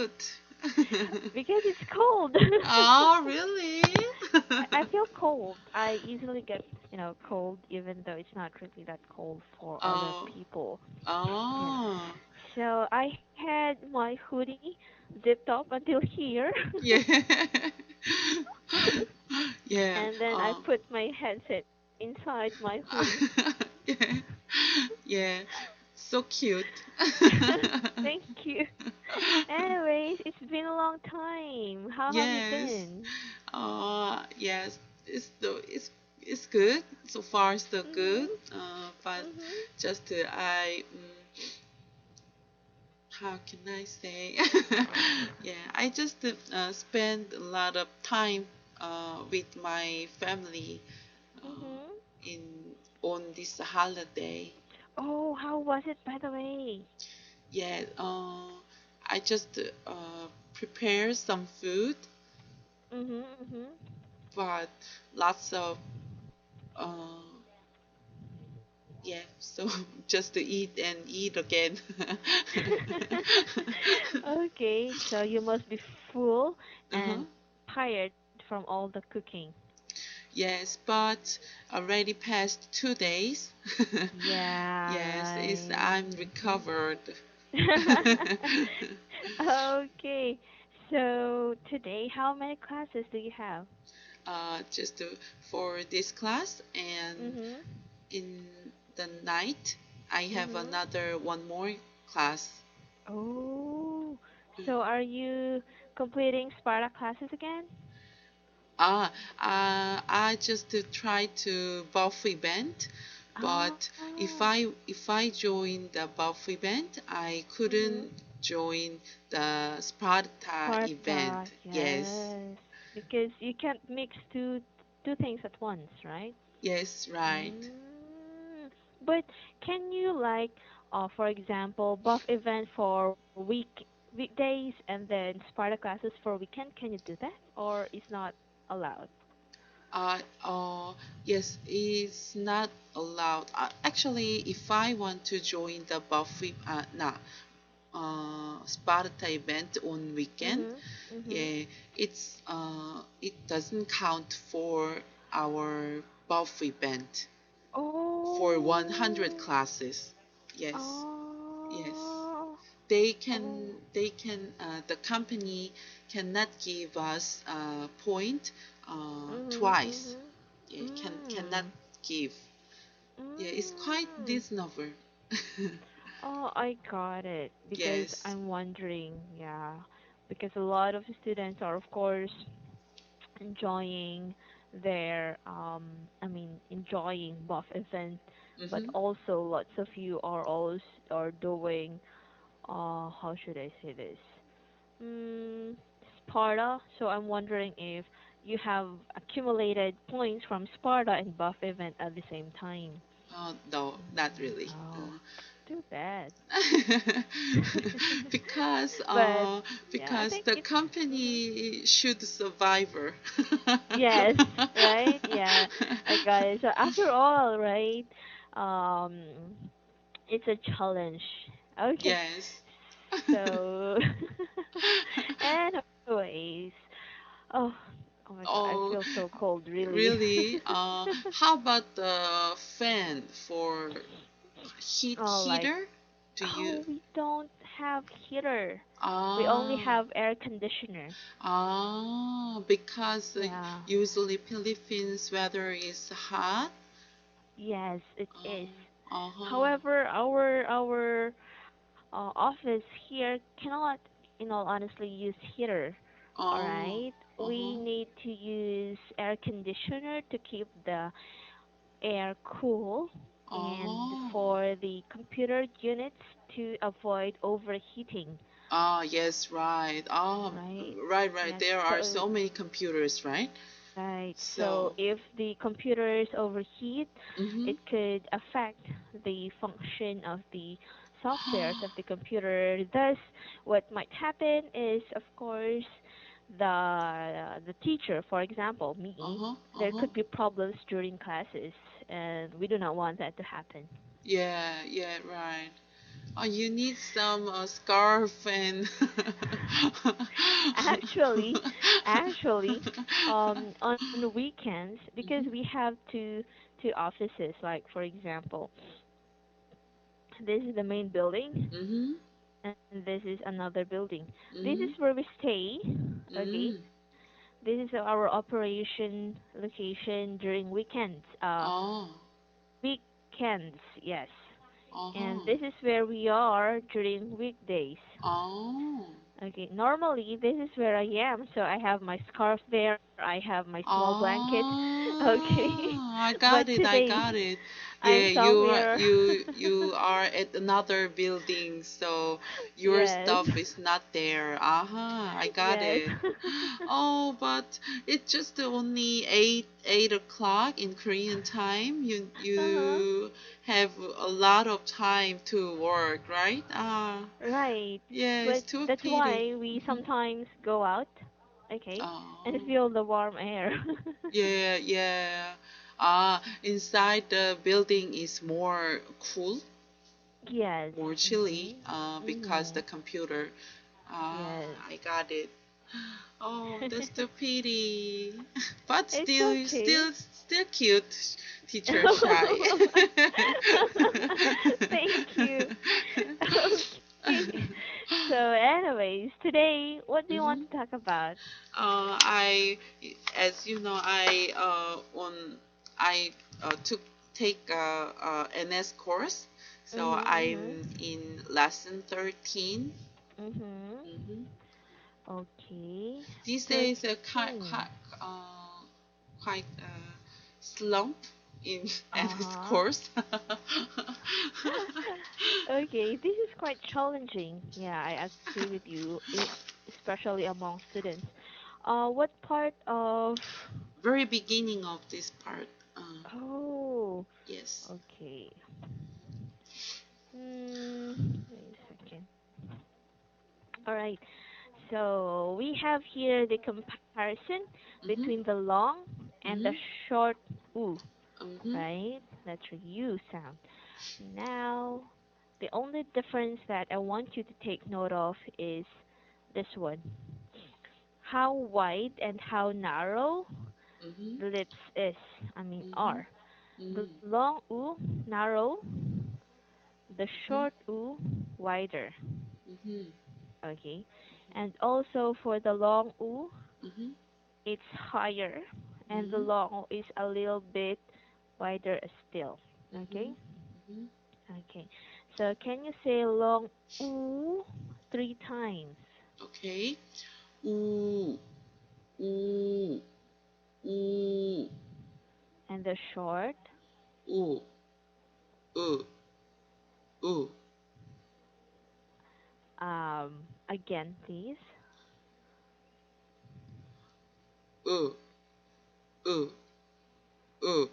cute. because it's cold. Oh, really? I feel cold. I easily get, cold even though it's not really that cold for other Oh, people. Yeah. oh, So I had my hoodie zipped up until here, yeah, yeah. and then I put my headset inside my hoodie. Yeah, yeah. So cute. Thank you. Anyways, it's been a long time. How have you Yes. been? Yes. It's good. So far, so good. Mhm. But Mhm. just how can I say? Yeah, I just spend a lot of time with my family uh, Mhm. in on this holiday. Oh, how was it, by the way? Yeah, I just prepare some food, Mhm. Mhm. but lots of uh, yeah, so just to eat and eat again. Okay, so you must be full Uh-huh. and tired from all the cooking. Yes, but already past 2 days. Yeah, Yes, it's right. I'm recovered. Okay, so today, how many classes do you have? Just for this class, and Mhm. in the night I have Mhm. another one more class. Oh, Mm. so are you completing Sparta classes again? Ah, I just try to buff event, but Ah, if I join the buff event, I mhm. couldn't join the Sparta event. Sparta, Yes, yes. Because you can't mix two things at once, right? yes, right. Mm. But can you like, for example, buff event for weekdays and then Sparta classes for weekend? Can you do that, or is not allowed? Uh, uh, yes, it's not allowed. Actually, if I want to join the buffet, nah, Sparta event on weekend, Mhm. Mhm. yeah, it doesn't count for our buff event for 100 Oh. classes. Yes, yes. Oh. Oh. The company cannot give us point Mhm. twice. Mhm. Yeah, cannot Mm. give. Yeah, it's quite Mm. reasonable. Oh, I got it. Because Yes. I'm wondering, yeah, because a lot of students are, of course, enjoying enjoying buff event, but Mm-hmm. also lots of you are also are doing, how should I say this? Mm, Sparta. So I'm wondering if you have accumulated points from Sparta and buff event at the same time. No, not really. Oh, too bad. Because But uh, yeah, I because think the it's. Mhm. company should survivor. Yes, right? Yeah, I got it. So after all, right? Um, it's a challenge. Okay. Yes. So, anyways, oh, oh my God, I feel Oh, so cold, really. really? How about the fan for Oh, like, heater? Do you? oh, we don't have heater. We only Ah, have air conditioner. because Yeah. usually Philippines weather is hot. Yes, it is. Oh, uh-huh, However, our office here cannot, in all honestly, use heater. All oh, right, we uh-huh, need to use air conditioner to keep the air cool, and uh-huh. for the computer units to avoid overheating. Ah, yes, right. Right? Right. Yes. There are So so many computers, right? right. So So, if the computers overheat, mm-hmm. it could affect the function of the softwares of the computer. Thus, what might happen is, of course, the teacher, for example, me, Uh-huh, there uh-huh. could be problems during classes, and we do not want that to happen. Yeah, yeah, right. Oh, you need some scarf and. Actually, actually, on weekends, because Mhm. we have two offices. Like for example, this is the main building, Mhm. and this is another building. This is Mhm. where we stay. Okay, Mhm. this is our operation location during weekends. Oh. Weekends, yes. And Uh-huh. this is where we are during weekdays. Oh. Okay, normally this is where I am, so I have my scarf there, I have my small blanket. Okay. Ah, I But got it. I today got it. I'm Yeah, somewhere. you are at another building, so your Yes. stuff is not there. Uh-huh, I got Yes. it. Oh, but it's just only eight o'clock in Korean time. Uh-huh. You have a lot of time to work, right? Ah, Right. yeah, it's But too that's pity. why we Mhm. sometimes go out, okay, and Oh. feel the warm air. Yeah, yeah. Inside the building is more cool, Yes. more chilly, Mhm. because Mhm. the computer. Yes. I got it. Oh, that's the pity. But It's okay. still cute, teacher Shy. Thank you. Okay. So, anyways, today, what do you want Mhm. to talk about? I, as you know, I took take NS course, so Mhm. I'm in lesson 13. Mhm. Mhm. Hmm. Okay. These days, 13. quite slump in NS Uh-huh. course. Okay, this is quite challenging. Yeah, I agree with you, especially among students. What part of... Very beginning of this part. Oh, Yes. okay. Wait a second. All right. So we have here the comparison between Mhm. the long and the Mhm. short ooh, Mhm. right? That's a U sound. Now, the only difference that I want you to take note of is this one. How wide and how narrow Mhm. the lips is. I mean Mhm. are. The Mhm. long ooh, narrow. The Mhm. short ooh, wider. Mhm. Okay. And also for the long ooh, Mhm. it's higher, and the Mhm. long is a little bit wider still. Okay? Mhm. Mhm. Okay. So can you say long ooh 3 times? Okay. Ooh. Ooh. Ooh. And the short, Ooh. Ooh. Ooh. again, please. Ooh. Ooh. Ooh.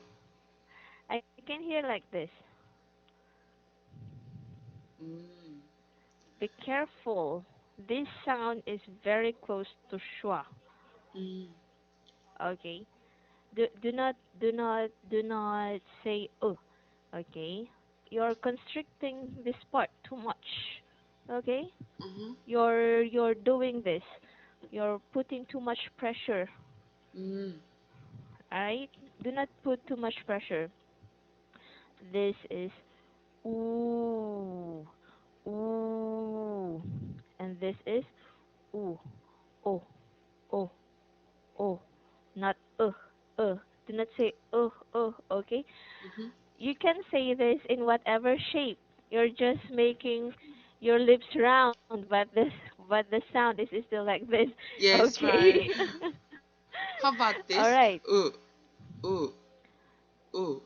I can hear like this. Mm. Be careful. This sound is very close to schwa. Mm. Okay. Do not say okay. You're constricting this part too much. Okay? Uh-huh. You're doing this. You're putting too much pressure. Mm. Alright? Do not put too much pressure. This is ooh, ooh, and this is ooh, oh, oh, oh, not Do not say okay? Mhm. You can say this in whatever shape. You're just making your lips round, but the sound is still like this. Yes, Okay. right. How about All this? right. Ooh. Ooh. Ooh.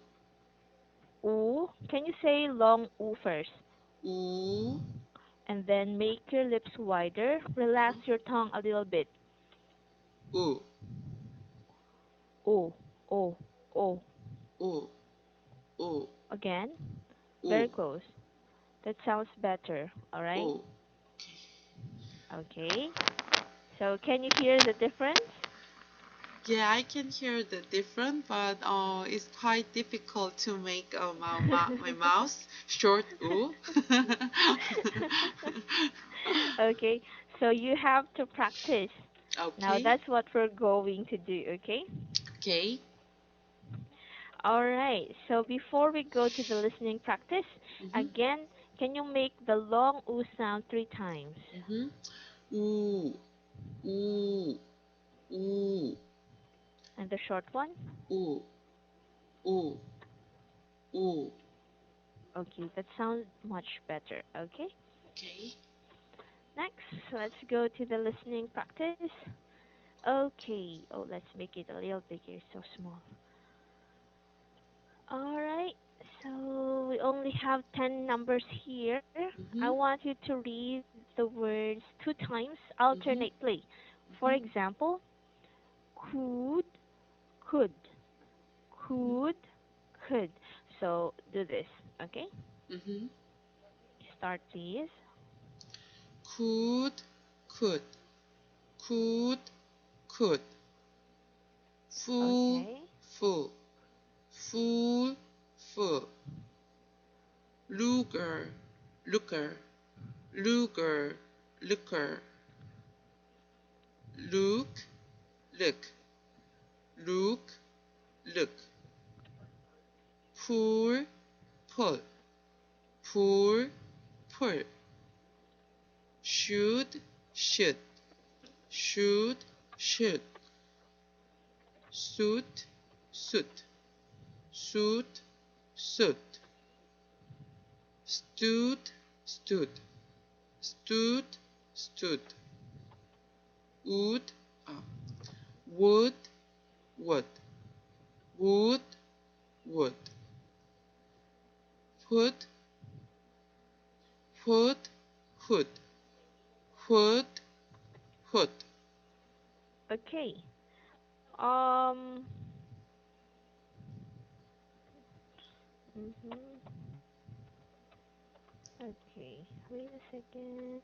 Ooh. Can you say long ooh first? Ooh. And then make your lips wider. Uh-huh. Relax your tongue a little bit. Ooh. Ooh. Oh. Oh. Ooh. Ooh. Again. Very Ooh. close. That sounds better. All right. Ooh. Okay. So can you hear the difference? Yeah, I can hear the different, but it's quite difficult to make my mouse short ooh. Okay, so you have to practice. Now Okay, that's what we're going to do, okay? okay. All right. So before we go to the listening practice, Mhm, again, can you make the long oo sound 3 times? mhm. Ooh, ooh, ooh, And the short one? ooh, ooh, ooh. Okay, that sounds much better. Okay. Okay. Next, let's go to the listening practice. Okay. Oh, let's make it a little bigger, so small. All right. So we only have 10 numbers here. I Mhm, want you to read the words 2 times mhm, alternately. For mhm, example, could, could, mhm, could, could. So do this, okay? mhm. Start, please. Could, could, could, could. Full, Okay, full, full, full. Looker, looker, looker, looker. Look, look, look, look. Pull, pull, pull, pull. Should, should, should, should. Suit, suit, suit, suit. Stood, stood, stood, stood. Would, uh, would, would, would, would. Put, put, hood, hood, hood. okay. Um, mhm. Okay, wait a second.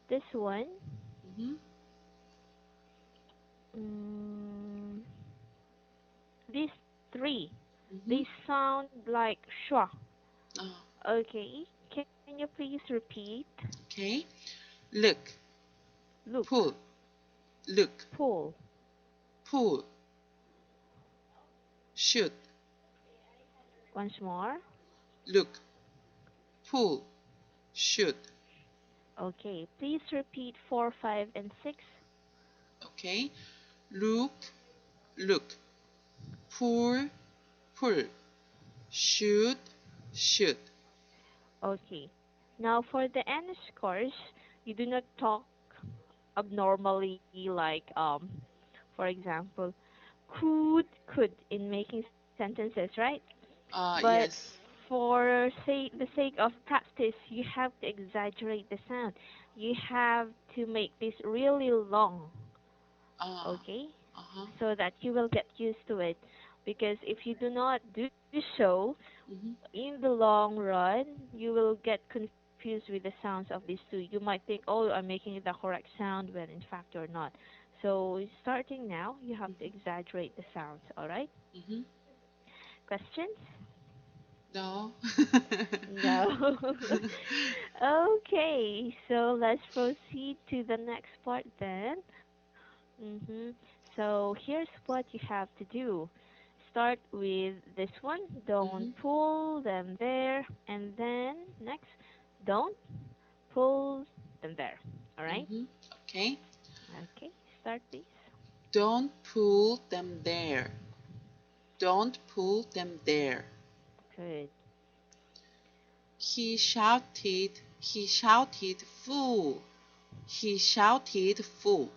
This one, Mm-hmm, mm, these three, mm-hmm. they sound like schwa. Uh, Okay, can you please repeat? okay. Look, Look, pull, look, pull. pull. Shoot, Once more. look, pull, shoot. Okay, please repeat 4, 5, and 6. Okay. Look, look, pull, pull. Shoot, shoot. Okay. Now for the N scores, you do not talk abnormally like for example, could in making sentences, right? But Yes. for say the sake of practice, you have to exaggerate the sound. You have to make this really long, Uh, okay? uh-huh. So that you will get used to it. Because if you do not do so, Mm-hmm, in the long run, you will get confused with the sounds of these two. You might think, oh, I'm making the correct sound when in fact you're not. So starting now, you have to mm-hmm, exaggerate the sounds, all right? mm-hmm. Questions? No. No. Okay, so let's proceed to the next part then. So here's what you have to do. Start with this one. Don't Mm-hmm, pull them there. And then next, don't pull them there. All right? mm-hmm. Okay. Okay, start please. Don't pull them there. Don't pull them there. Good. He shouted, fool. He shouted, fool.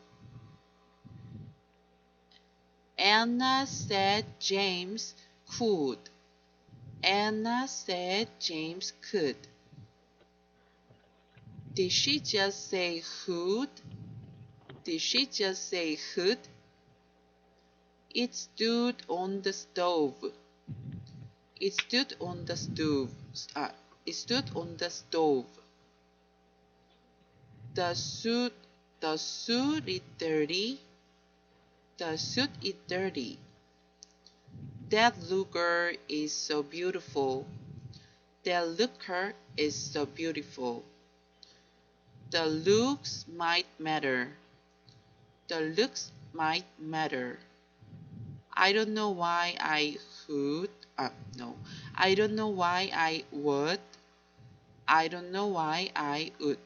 Anna said James could. Anna said James could. Did she just say hood? Did she just say hood? It stood on the stove. It stood on the stove. Uh, it stood on the stove. The suit. The suit is dirty. The suit is dirty. That looker is so beautiful. That looker is so beautiful. The looks might matter. The looks might matter. I don't know why I would. No. I don't know why I would. I don't know why I would.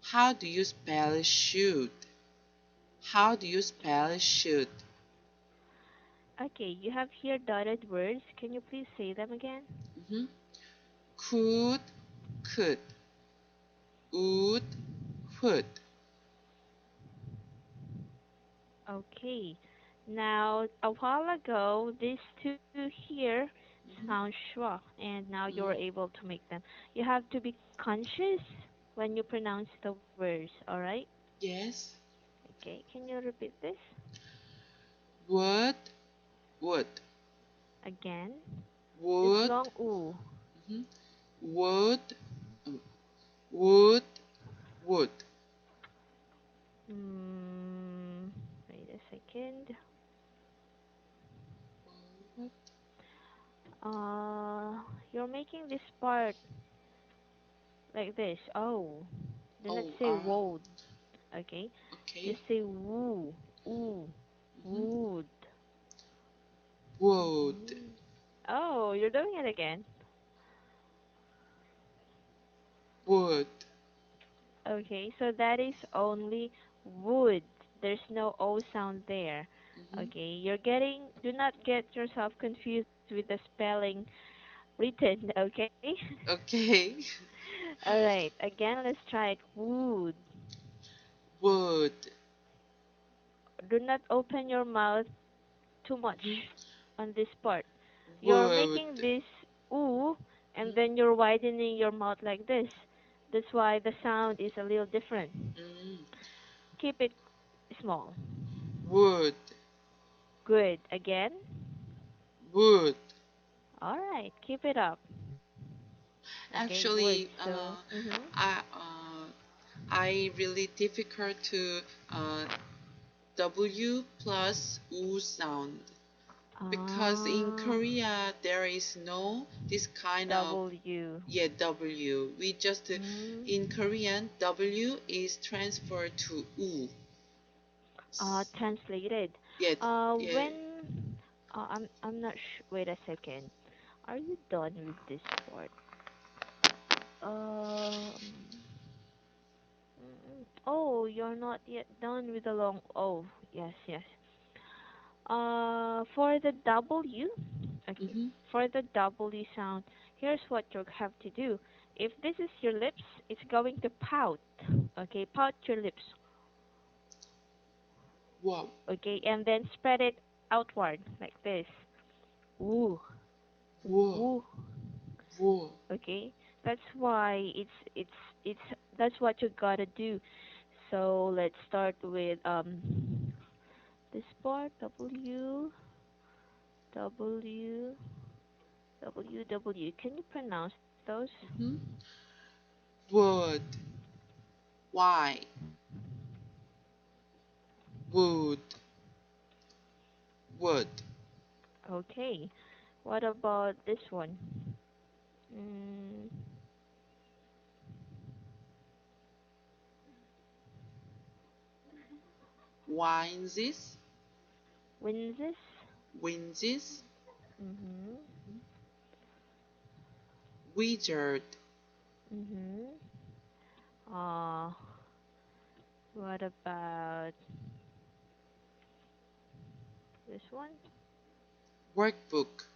How do you spell should? How do you spell should? Okay, you have here dotted words. Can you please say them again? Mhm. Could, could, would, would. Okay. Now, a while ago, these two here Mhm. sound schwa, and now you're Mhm. able to make them. You have to be conscious when you pronounce the words, alright? Yes. Okay, can you repeat this Would, would, again? This would, long oo. mhm. Would, would, would. Mm, wait a second. You're making this part like this. Oh, do not Oh, say would. Okay, okay. just say woo, ooh, Mhm. would. Would, Mhm. Oh, you're doing it again. would. Okay, so that is only would. There's no O sound there. Mhm. Okay, do not get yourself confused with the spelling written, okay? Okay. Alright, again, let's try it. Would. Would. Do not open your mouth too much Mhm. on this part. You're making Would. this ooh, and Mhm. then you're widening your mouth like this. That's why the sound is a little different. Mm. Keep it small. Would. Good. Again. Would. All right. Keep it up. Okay. Would. Actually, So. Mhm. I really difficult to W plus U sound because in Ah. Korea there is no this kind of W. yeah W. We just in Mm. Korean W is transferred to U. Translated. Yeah, yeah. When. I'm not wait a second. Are you done with this part? Um. Oh, you're not yet done with the long. Oh, yes, yes. For the W, okay, Mhm. for the W sound, here's what you have to do. If this is your lips, it's going to pout. Okay, pout your lips. Wow. Okay, and then spread it outward like this. Woo, Whoa. woo. Whoa. Okay, that's why it's that's what you gotta do. So let's start with this part W W. Can you pronounce those? Mhm. Would. Why? Would. Would. Okay. What about this one? Mm, Winses. Winses? Winses. Mhm. Wizard. Mhm. Uh, what about this one? Workbook.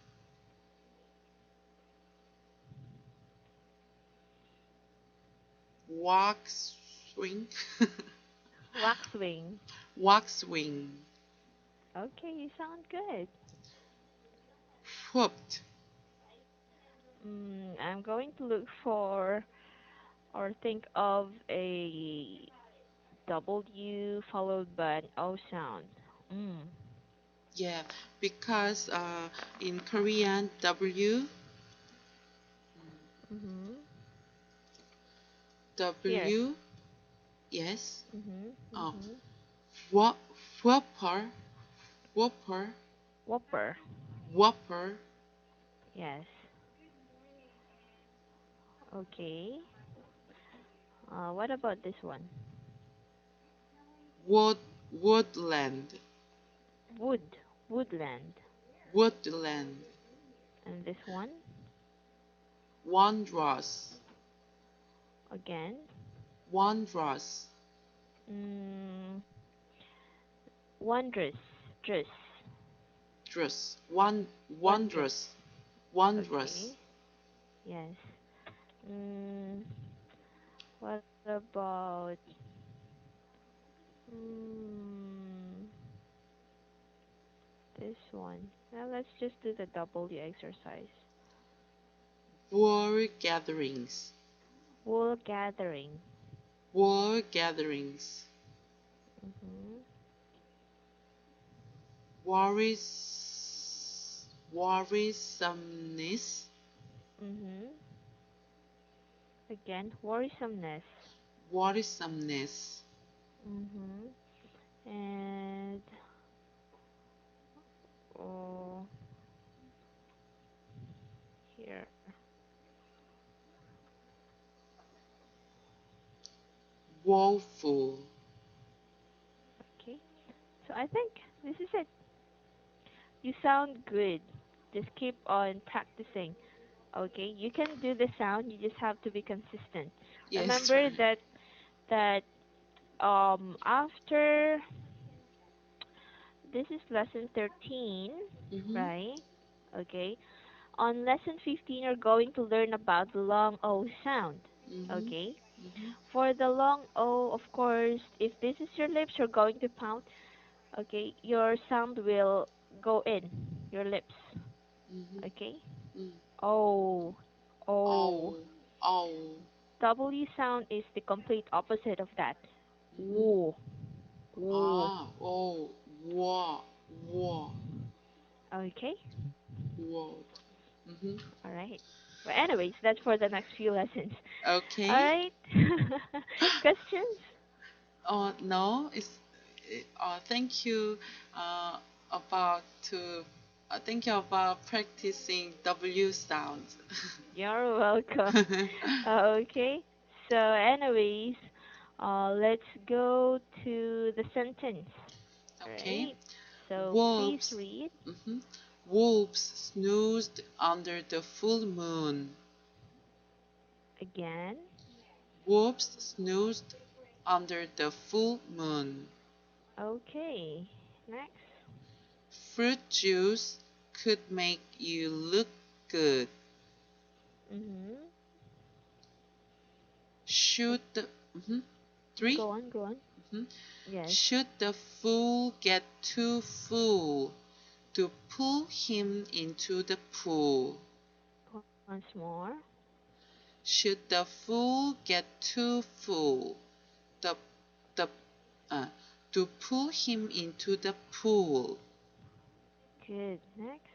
Walk swing. Waxwing. Walk swing. Okay, you sound good. Whooped. I'm going to look for or think of a W followed by an O sound. Mm. Yeah, because in Korean W Mhm. Here. W Yes. Mhm. Uh, Mhm. wha- whopper, whopper, Whopper. whopper, Yes. Okay. What about this one? wood, woodland, Wood. Woodland. woodland, And this one wondrous, again. wondrous, Mm, wondrous. Dress. dress, Wondrous. wondrous, wondrous, Okay. Yes. Mm, what about mm, this one? Now let's just do the W exercise. war gatherings, Wool gathering. war gatherings, Mhm. worrisomeness, Mhm. Again, worrisomeness. worrisomeness, Mhm. And oh, here. woeful. Okay. So I think this is it. You sound good. Just keep on practicing. Okay? You can do the sound, you just have to be consistent. Yes, Remember right. that after this is lesson 13, Mhm, right? Okay. On lesson 15 you're going to learn about the long O sound. mhm, Okay? mhm, For the long O, of course, if this is your lips, you're going to pound. Okay, your sound will go in your lips. mhm, Okay. mm. O, O. Oh, oh. W sound is the complete opposite of that. Mhm. Woo, woo. Ah, oh, whoa, whoa, Okay. whoa. Mhm. All right. But anyways, that's for the next few lessons. All Okay. right. Questions? No, thank you about to thank you about practicing W sounds. You're welcome. Okay. So, anyways, let's go to the sentence. All Okay. right. So, please Wolves. read Mhm. Wolves snoozed under the full moon. again. Wolves snoozed under the full moon. Okay. Next. Fruit juice could make you look good. Mhm. Should the mhm, three? Go on, go on. Mhm. Yes. Should the fool get too full to pull him into the pool? Once more. Should the fool get too full the, the, uh, to pull him into the pool? Good. Next.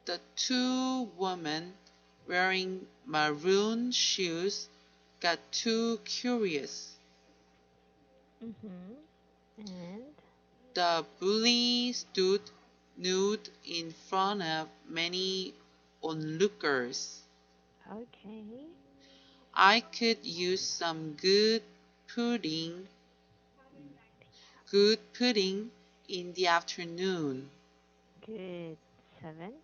The two women wearing maroon shoes got too curious. Mhm. And The bully stood nude in front of many onlookers. okay. I could use some good pudding in the afternoon. Good. 7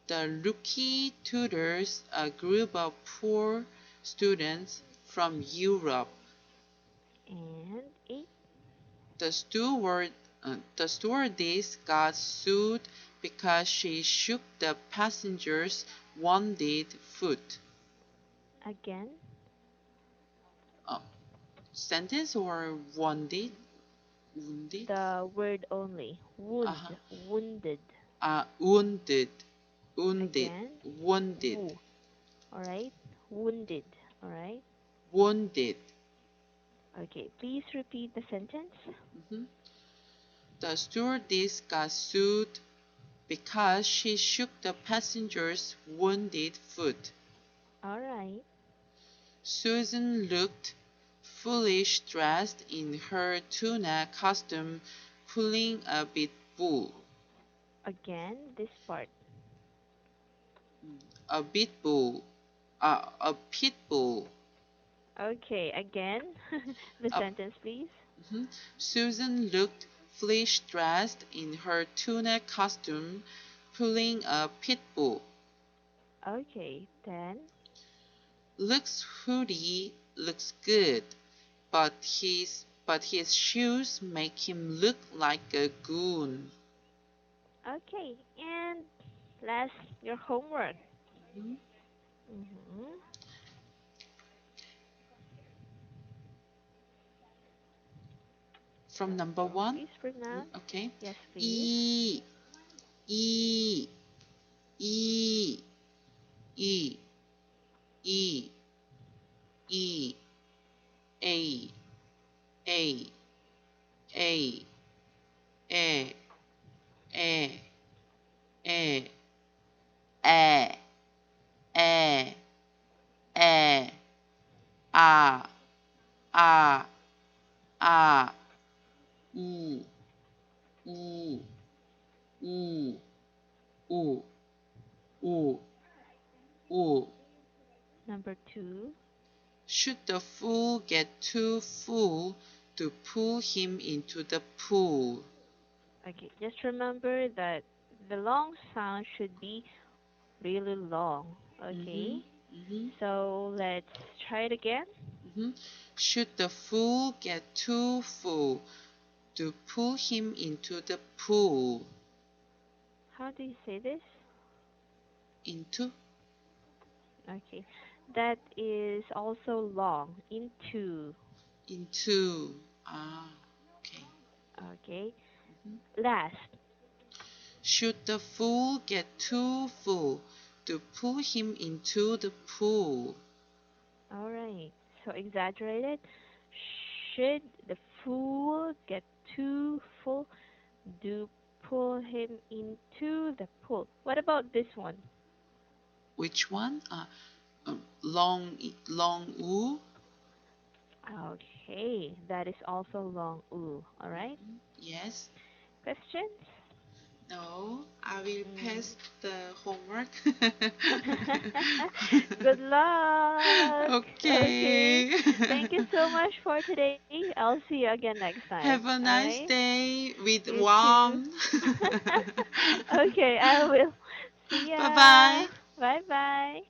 The rookie tutors a group of poor students from Europe. and 8. The stewardess got sued because she shook the passengers' wounded foot. Again. Uh, Sentence or wounded? Wounded? The word only. Uh-huh. Wound. Wounded. Wounded. Wounded. Again. Wounded. Woo. All right. Wounded. All right. Wounded. Okay. Please repeat the sentence. Mhm. The stewardess got sued because she shook the passenger's wounded foot. All right. Susan looked foolish dressed in her tuna costume, pulling a big bull. Again, this part. A big bull. A pit bull. Okay, again, the A, sentence, please. mhm. Susan looked foolish dressed in her tuna costume, pulling a pit bull. Okay, then. Looks hoodie, looks good, but his shoes make him look like a goon. Okay, and last, your homework. Mhm. Mm-hmm. From number So one, please pronounce. okay. Yes, please. E, E, E, E, E, E, A, A, A, A, A, A, A, A, A, A, A, A, U, U, U, U, U, U. Number two. Should the fool get too full to pull him into the pool? Okay, just remember that the long sound should be really long. Okay, Mm-hmm, mm-hmm, so let's try it again. mm-hmm. Should the fool get too full to pull him into the pool? How do you say this? Into, Okay, that is also long. Into. into. Ah, okay. Okay, Mhm. last. Should the fool get too full to pull him into the pool? All right, so exaggerated. Should the fool get too full, do pull him into the pool. What about this one? Which one? Long, long u. Okay, that is also long oo. All right. Yes. Questions? No, I will Mm. pass the homework. Good luck. Okay. Okay. Thank you so much for today. I'll see you again next time. Have a All nice right. day with You too. warm. Okay, I will. See Bye ya. bye. Bye bye.